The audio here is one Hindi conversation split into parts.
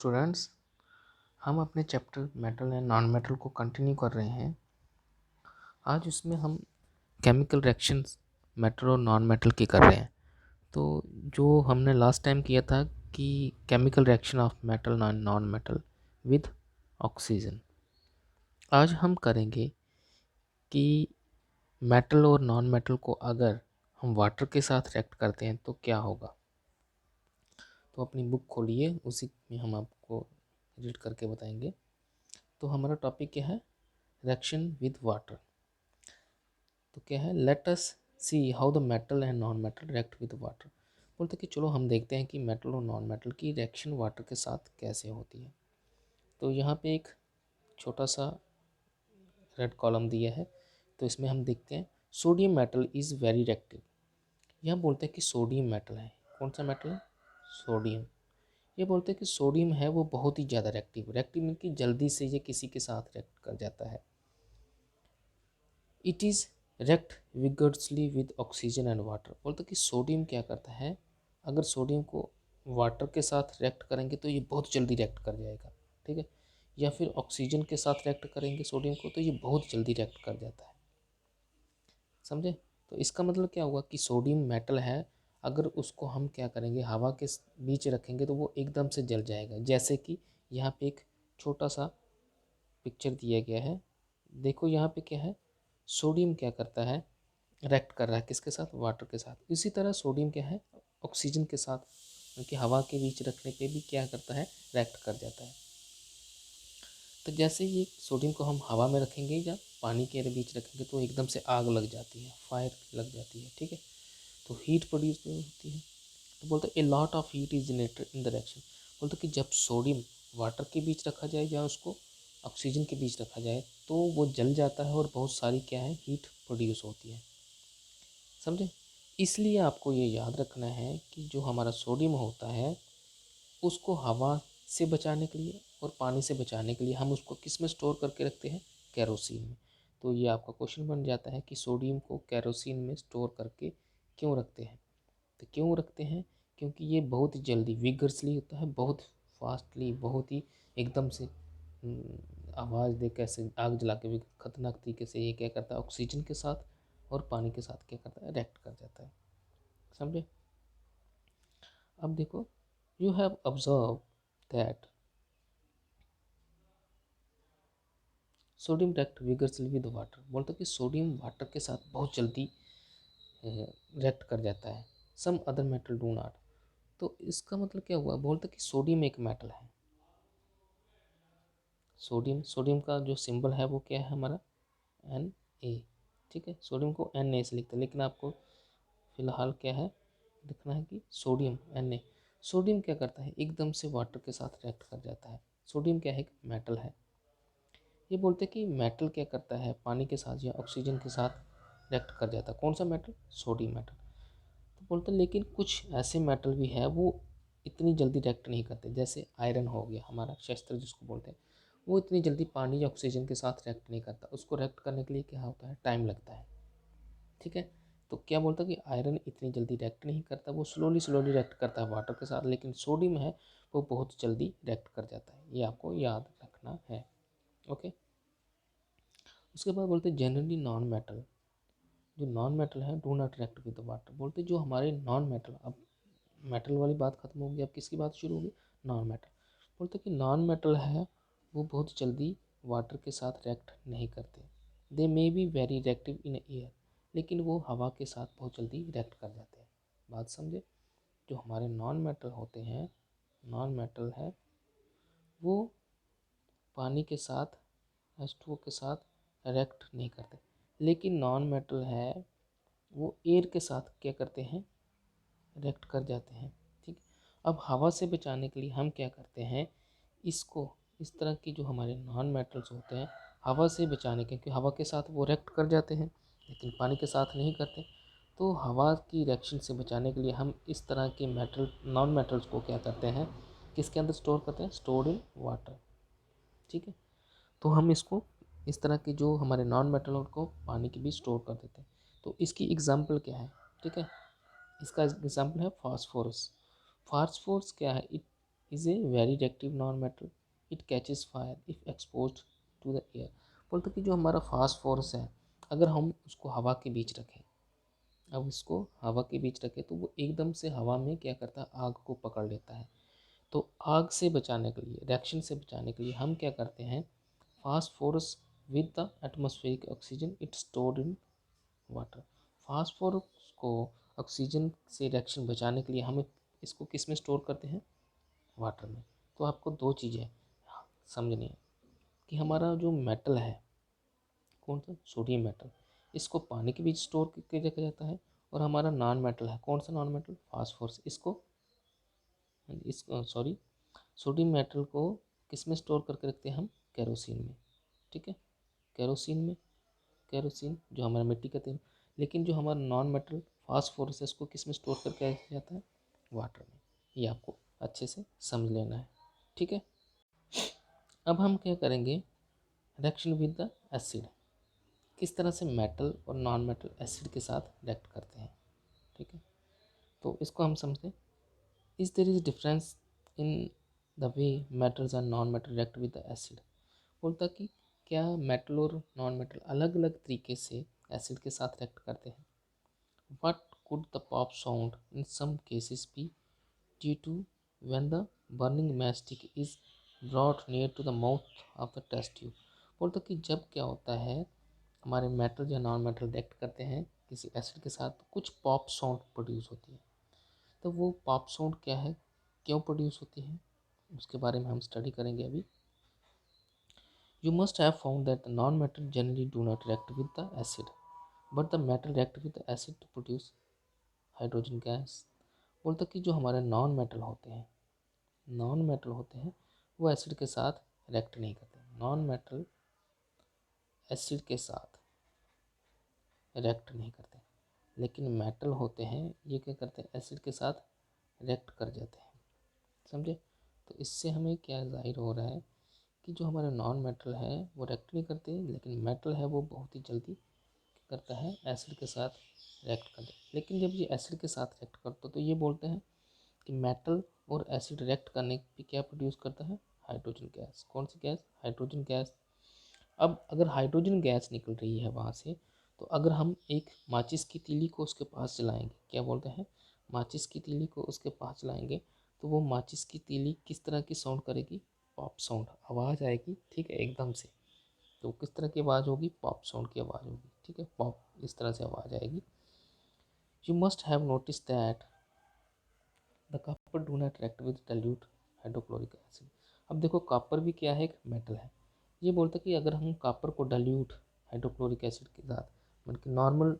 स्टूडेंट्स, हम अपने chapter metal and non metal को कंटिन्यू कर रहे हैं। आज उसमें हम केमिकल रिएक्शंस मेटल और नॉन मेटल की कर रहे हैं। तो जो हमने लास्ट टाइम किया था कि chemical reaction of metal and non metal with oxygen, आज हम करेंगे कि मेटल और नॉन मेटल को अगर हम वाटर के साथ रिएक्ट करते हैं तो क्या होगा। तो अपनी बुक खोलिए, उसी में हम आपको रीड करके बताएंगे। तो हमारा टॉपिक क्या है? Reaction with water. तो क्या है, let us see how the metal and non metal react with water. बोलते कि चलो हम देखते हैं कि मेटल और नॉन मेटल की रिएक्शन वाटर के साथ कैसे होती है। तो यहाँ पे एक छोटा सा रेड कॉलम दिया है, तो इसमें हम देखते हैं sodium metal is very reactive. यहाँ बोलते हैं कि सोडियम मेटल है। कौन सा मेटल है? सोडियम। ये बोलते हैं कि सोडियम है वो बहुत ही ज़्यादा रिएक्टिव मीन कि जल्दी से ये किसी के साथ रिएक्ट कर जाता है। It is react vigorously with oxygen and water. बोलते कि सोडियम क्या करता है, अगर सोडियम को वाटर के साथ रिएक्ट करेंगे तो ये बहुत जल्दी रिएक्ट कर जाएगा, ठीक है। या फिर ऑक्सीजन के साथ रिएक्ट करेंगे सोडियम को तो ये बहुत जल्दी रिएक्ट कर जाता है। समझे? तो इसका मतलब क्या हुआ कि सोडियम मेटल है, अगर उसको हम क्या करेंगे, हवा के बीच रखेंगे तो वो एकदम से जल जाएगा। जैसे कि यहाँ पे एक छोटा सा पिक्चर दिया गया है, देखो यहाँ पे क्या है, सोडियम क्या करता है, रिएक्ट कर रहा है किसके साथ? वाटर के साथ। इसी तरह सोडियम क्या है, ऑक्सीजन के साथ, क्योंकि हवा के बीच रखने पे भी क्या करता है, रिएक्ट कर जाता है। तो जैसे ये सोडियम को हम हवा में रखेंगे या पानी के बीच रखेंगे तो एकदम से आग लग जाती है, फायर लग जाती है, ठीक है। तो हीट प्रोड्यूस होती है। तो बोलते a lot of heat is generated in the reaction. बोलते कि जब सोडियम वाटर के बीच रखा जाए या उसको ऑक्सीजन के बीच रखा जाए तो वो जल जाता है और बहुत सारी क्या है, हीट प्रोड्यूस होती है। समझे? इसलिए आपको ये याद रखना है कि जो हमारा सोडियम होता है उसको हवा से बचाने के लिए और पानी से बचाने के लिए हम उसको किस में स्टोर करके रखते हैं? केरोसिन में। तो ये आपका क्वेश्चन बन जाता है कि सोडियम को केरोसिन में स्टोर करके क्यों रखते हैं? तो क्यों रखते हैं? क्योंकि ये बहुत जल्दी विगर्सली होता है, बहुत फास्टली, बहुत ही एकदम से आवाज़ दे कैसे आग जला के भी खतरनाक तरीके से ये क्या करता है, ऑक्सीजन के साथ और पानी के साथ क्या करता है, रिएक्ट कर जाता है। समझे? अब देखो, you have observe that sodium react vigorously with water. बोलते कि सोडियम वाटर के साथ बहुत जल्दी रिएक्ट कर जाता है, some other metal do not. तो इसका मतलब क्या हुआ? बोलते कि सोडियम एक मेटल है। सोडियम का जो सिंबल है वो क्या है हमारा? Na। ठीक है, सोडियम को Na से लिखते हैं, लेकिन आपको फिलहाल क्या है, लिखना है कि सोडियम Na। सोडियम क्या करता है, एकदम से वाटर के साथ रिएक्ट कर जाता है। सोडियम क्या है, एक मेटल है। ये बोलते हैं कि मेटल क्या करता है, पानी के साथ या ऑक्सीजन के साथ रिएक्ट कर जाता है। कौन सा मेटल? Sodium metal. तो बोलते हैं लेकिन कुछ ऐसे मेटल भी है वो इतनी जल्दी रिएक्ट नहीं करते। जैसे आयरन हो गया हमारा, शस्त्र जिसको बोलते हैं, वो इतनी जल्दी पानी या ऑक्सीजन के साथ रिएक्ट नहीं करता। उसको रिएक्ट करने के लिए क्या होता है, टाइम लगता है, ठीक है। तो क्या बोलता है कि आयरन इतनी जल्दी रिएक्ट नहीं करता, वो स्लोली स्लोली रिएक्ट करता है वाटर के साथ, लेकिन सोडियम है वो बहुत जल्दी रिएक्ट कर जाता है। ये आपको याद रखना है, ओके। उसके बाद बोलते हैं जनरली नॉन मेटल, जो नॉन मेटल है do not react with water. बोलते जो हमारे नॉन मेटल, अब मेटल वाली बात खत्म होगी, अब किसकी बात शुरू होगी? Non metal. बोलते कि नॉन मेटल है वो बहुत जल्दी वाटर के साथ रिएक्ट नहीं करते। They may be very reactive in air, लेकिन वो हवा के साथ बहुत जल्दी रिएक्ट कर जाते हैं। बात समझे? जो हमारे नॉन मेटल होते हैं, नॉन मेटल है वो पानी के साथ, H2O के साथ रिएक्ट नहीं करते, लेकिन नॉन मेटल है वो एयर के साथ क्या करते हैं, रिएक्ट कर जाते हैं, ठीक। अब हवा से बचाने के लिए हम क्या करते हैं, इसको इस तरह की जो हमारे नॉन मेटल्स होते हैं हवा से बचाने के, क्योंकि हवा के साथ वो रिएक्ट कर जाते हैं लेकिन पानी के साथ नहीं करते। तो हवा की रिएक्शन से बचाने के लिए हम इस तरह के मेटल, नॉन मेटल्स को क्या करते हैं, किसके अंदर स्टोर करते हैं? स्टोर्ड इन वाटर, ठीक है। तो हम इसको इस तरह के जो हमारे नॉन मेटल को पानी के भी स्टोर कर देते हैं। तो इसकी एग्जाम्पल क्या है, ठीक है। इसका एग्जाम्पल है फास्फोरस। फास्फोरस क्या है, is a very reactive non metal, it catches fire if exposed to the air. बोलते कि जो हमारा फास्फोरस है, अगर हम उसको हवा के बीच रखें, अब इसको हवा के बीच रखें तो वो एकदम से हवा में क्या करता है, आग को पकड़ लेता है। तो आग से बचाने के लिए, रिएक्शन से बचाने के लिए हम क्या करते हैं, phosphorus with the atmospheric oxygen it stored in water. Phosphorus को ऑक्सीजन से रिएक्शन बचाने के लिए हम इसको किस में स्टोर करते हैं, वाटर में। तो आपको दो चीज़ें समझनी है कि हमारा जो मेटल है, कौन सा, सोडियम मेटल, इसको पानी के बीच स्टोर करके रखा जाता है। और हमारा नॉन मेटल है, कौन सा नॉन मेटल, फास्फोरस, इसको सॉरी सोडियम मेटल को किस में स्टोर करके रखते हैं हम, केरोसिन में। ठीक है, केरोसिन में, केरोसिन जो हमारा मिट्टी का तेल। लेकिन जो हमारा नॉन मेटल फास्फोरस है, इसको किस में स्टोर करके रखा जाता है, वाटर में। ये आपको अच्छे से समझ लेना है। ठीक है, अब हम क्या करेंगे, रिएक्शन विद द एसिड, किस तरह से मेटल और नॉन मेटल एसिड के साथ रिएक्ट करते हैं। ठीक है, तो इसको हम समझते हैं। Is there is difference in the way metals and non metal react with the acid. बोलता कि क्या मेटल और नॉन मेटल अलग अलग तरीके से एसिड के साथ रिएक्ट करते हैं। What could the pop sound in some cases be due to when the burning matchstick is brought near to the mouth of the test tube। बोलता कि जब क्या होता है, हमारे मेटल या नॉन मेटल रिएक्ट करते हैं किसी एसिड के साथ, कुछ पॉप साउंड प्रोड्यूस होती है। तो वो पॉप साउंड क्या है, क्यों प्रोड्यूस होती है, उसके बारे में हम स्टडी करेंगे अभी। You must have found that the non-metal generally do not react with the acid, but the metal react with the acid to produce hydrogen gas. बोलता कि जो हमारे नॉन मेटल होते हैं, नॉन मेटल होते हैं, वो एसिड के साथ रिएक्ट नहीं करते। नॉन मेटल एसिड के साथ रिएक्ट नहीं करते, लेकिन मेटल होते हैं, ये क्या करते हैं, एसिड के साथ रिएक्ट कर जाते हैं। समझे। तो इससे हमें क्या जाहिर हो रहा है कि जो हमारे नॉन मेटल है वो रिएक्ट नहीं करते, लेकिन मेटल है वो बहुत ही जल्दी करता है, एसिड के साथ रिएक्ट करता है। लेकिन जब ये एसिड के साथ रिएक्ट करता है तो ये बोलते हैं कि मेटल और एसिड रिएक्ट करने पे क्या प्रोड्यूस करता है, हाइड्रोजन गैस। कौन सी गैस, हाइड्रोजन गैस। अब अगर हाइड्रोजन गैस निकल रही है वहाँ से, तो अगर हम एक माचिस की तीली को उसके पास जलाएंगे, क्या बोलते हैं, माचिस की तीली को उसके पास जलाएंगे, तो वो माचिस की तीली किस तरह की साउंड करेगी, पॉप साउंड, आवाज़ आएगी। ठीक है, एकदम से। तो किस तरह की आवाज़ होगी, पॉप साउंड की आवाज़ होगी। ठीक है, पॉप, इस तरह से आवाज़ आएगी। You must have notice that the copper do not react with dilute hydrochloric acid. अब देखो, कॉपर भी क्या है, एक मेटल है। ये बोलता है कि अगर हम कॉपर को डाइल्यूट हाइड्रोक्लोरिक एसिड के साथ, मतलब कि नॉर्मल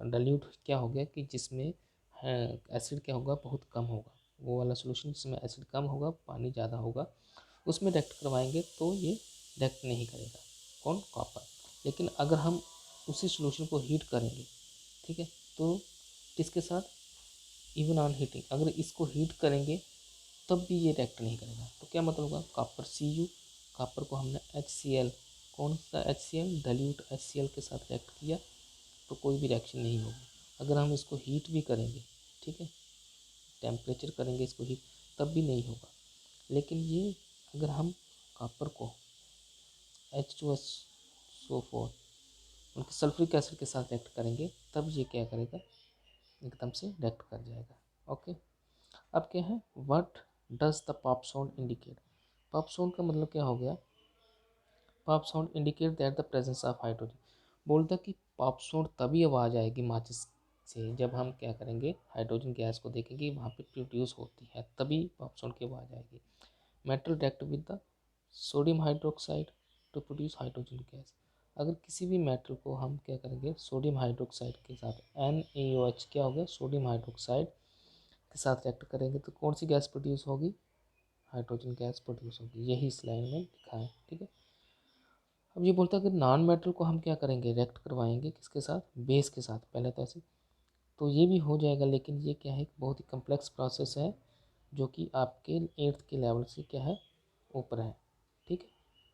डाइल्यूट क्या हो गया कि जिसमें एसिड क्या होगा, बहुत कम होगा, वो वाला सोल्यूशन जिसमें एसिड कम होगा, पानी ज़्यादा होगा, उसमें रिएक्ट करवाएंगे तो ये रिएक्ट नहीं करेगा, कौन, कॉपर। लेकिन अगर हम उसी सोल्यूशन को हीट करेंगे, ठीक है, तो किसके साथ, इवन ऑन हीटिंग, अगर इसको हीट करेंगे तब भी ये रिएक्ट नहीं करेगा। तो क्या मतलब होगा, कॉपर Cu, कॉपर को हमने HCl, कौन सा HCl, डाइल्यूट HCl के साथ रिएक्ट किया तो कोई भी रिएक्शन नहीं होगी। अगर हम इसको हीट भी करेंगे, ठीक है, टेम्परेचर करेंगे इसको हीट, तब भी नहीं होगा। लेकिन ये अगर हम कॉपर को H2SO4 उनके सल्फ्यूरिक एसिड के साथ रिएक्ट करेंगे, तब ये क्या करेगा, एकदम से रिएक्ट कर जाएगा। ओके, अब क्या है, what does the pop sound indicate. Pop sound का मतलब क्या हो गया, pop sound indicate that the presence of hydrogen. बोलता कि पॉप साउंड तभी आवाज़ आएगी माचिस से जब हम क्या करेंगे, हाइड्रोजन गैस को देखेंगे वहाँ पे प्रोड्यूस होती है, तभी पॉप साउंड की आवाज़ आएगी। Metal react with the sodium hydroxide to produce hydrogen gas. अगर किसी भी मेटल को हम क्या करेंगे, सोडियम हाइड्रोक्साइड के साथ NaOH क्या हो गया, सोडियम हाइड्रोक्साइड के साथ रिएक्ट करेंगे तो कौन सी गैस प्रोड्यूस होगी, हाइड्रोजन गैस प्रोड्यूस होगी। यही इस लाइन में लिखा है। ठीक है, अब ये बोलता है कि नॉन मेटल को हम क्या करेंगे, रिएक्ट करवाएंगे किसके साथ, बेस के साथ। पहले तो ऐसे तो ये भी हो जाएगा, लेकिन ये क्या है, बहुत ही कम्प्लेक्स प्रोसेस है जो कि आपके 8th के लेवल से क्या है, ऊपर है। ठीक है,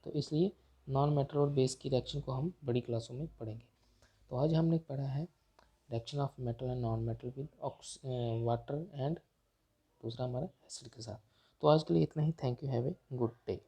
तो इसलिए नॉन मेटल और बेस की रिएक्शन को हम बड़ी क्लासों में पढ़ेंगे। तो आज हमने पढ़ा है reaction of metal and non metal with water and दूसरा हमारा एसिड के साथ। तो आज के लिए इतना ही। Thank you, have a good day.